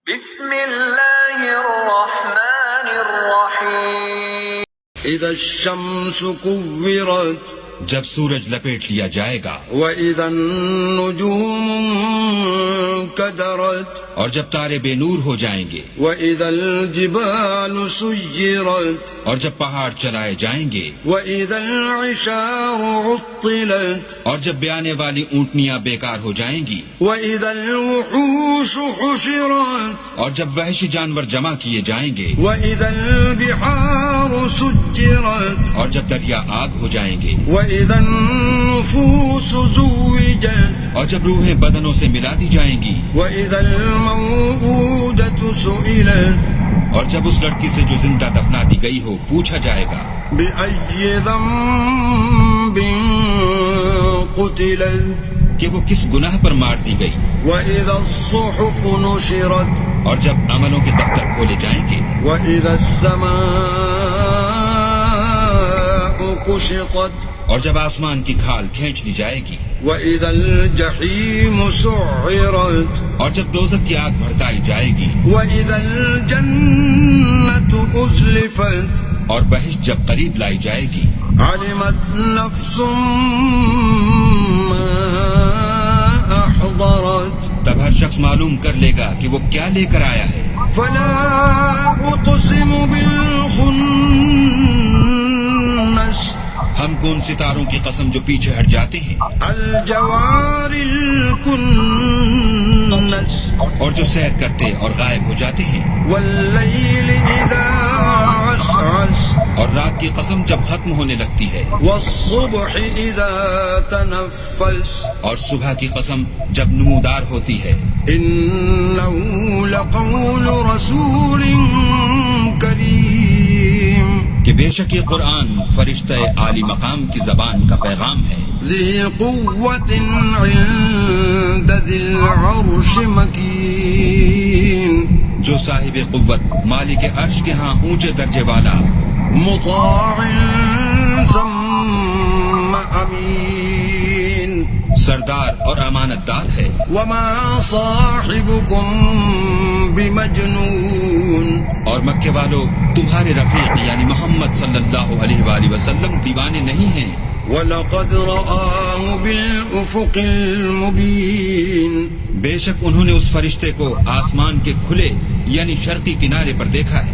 بسم اللہ الرحمن الرحیم اذا الشمس كورت جب سورج لپیٹ لیا جائے گا، واذا النجوم انكدرت اور جب تارے بے نور ہو جائیں گے، واذا الجبال سيرت اور جب پہاڑ چلائے جائیں گے، واذا العشار عطلت اور جب بیانے والی اونٹنیاں بیکار ہو جائیں گی، واذا الوحوش حشرت اور جب وحشی جانور جمع کیے جائیں گے، واذا البحار سجرت اور جب دریا آگ ہو جائیں گے، واذا النفوس زوجت اور جب روحیں بدنوں سے ملا دی جائیں گی، واذا الموءودة سئلت اور جب اس لڑکی سے جو زندہ دفنا دی گئی ہو پوچھا جائے گا بأي ذنب قتلت کہ وہ کس گناہ پر مار دی گئی، وإذا الصحف نشرت اور جب عملوں کے دفتر کھولے جائیں گے، وإذا السماء كشطت اور جب آسمان کی کھال کھینچ لی جائے گی، وإذا الجحيم سعرت اور جب دوزخ کی آگ بھڑکائی جائے گی، وإذا الجنة أزلفت اور بہشت جب قریب لائی جائے گی، علمت نفس ما أحضرت تب ہر شخص معلوم کر لے گا کہ وہ کیا لے کر آیا ہے۔ فلا أقسم بالخنس ہم کو ان ستاروں کی قسم جو پیچھے ہٹ جاتے ہیں الجوار الكنس اور جو سیر کرتے اور غائب ہو جاتے ہیں، والليل إذا عسعس اور رات کی قسم جب ختم ہونے لگتی ہے، والصبح إذا تنفس اور صبح کی قسم جب نمودار ہوتی ہے، إنه لقول رسول کریم کہ بے شک یہ قرآن فرشتہ عالی مقام کی زبان کا پیغام ہے، ذی قوة عند ذی العرش مکین جو صاحب قوت مالک عرش کے ہاں اونچے درجے والا، مطاع ثم امین سردار اور امانت دار ہے، وما صاحبكم بمجنون اور مکے والو تمہارے رفیق یعنی محمد صلی اللہ علیہ وآلہ وسلم دیوانے نہیں ہیں، وَلَقَدْ رَآهُ بِالْأُفُقِ الْمُبِينِ بے شک انہوں نے اس فرشتے کو آسمان کے کھلے یعنی شرقی کنارے پر دیکھا ہے،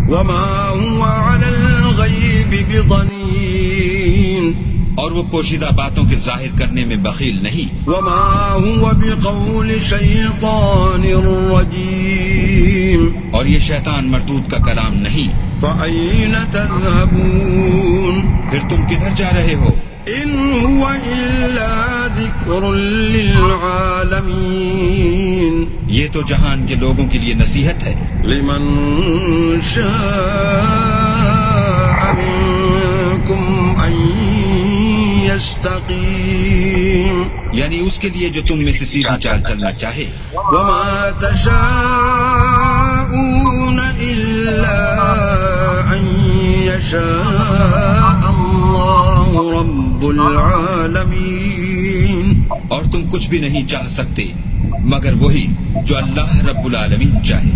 وَمَا هُوَ عَلَى الْغَيْبِ بِضَنِينٍ اور وہ پوشیدہ باتوں کے ظاہر کرنے میں بخیل نہیں، وَمَا هُوَ بِقَوْلِ شَيْطَانٍ رَجِيمٍ اور یہ شیطان مردود کا کلام نہیں۔ فَأَيْنَ تَذْهَبُونَ پھر تم کدھر جا رہے ہو؟ إِنْ هُوَ إِلَّا ذِكْرٌ لِّلْعَالَمِينَ یہ تو جہان کے لوگوں کے لیے نصیحت ہے، لمن شاء منكم أن يستقيم یعنی اس کے لیے جو تم میں سے سیدھی چال چلنا چاہے۔ وما تشاءون إلا أن يشاء الله رب العالمين اور تم کچھ بھی نہیں چاہ سکتے مگر وہی جو اللہ رب العالمین چاہے۔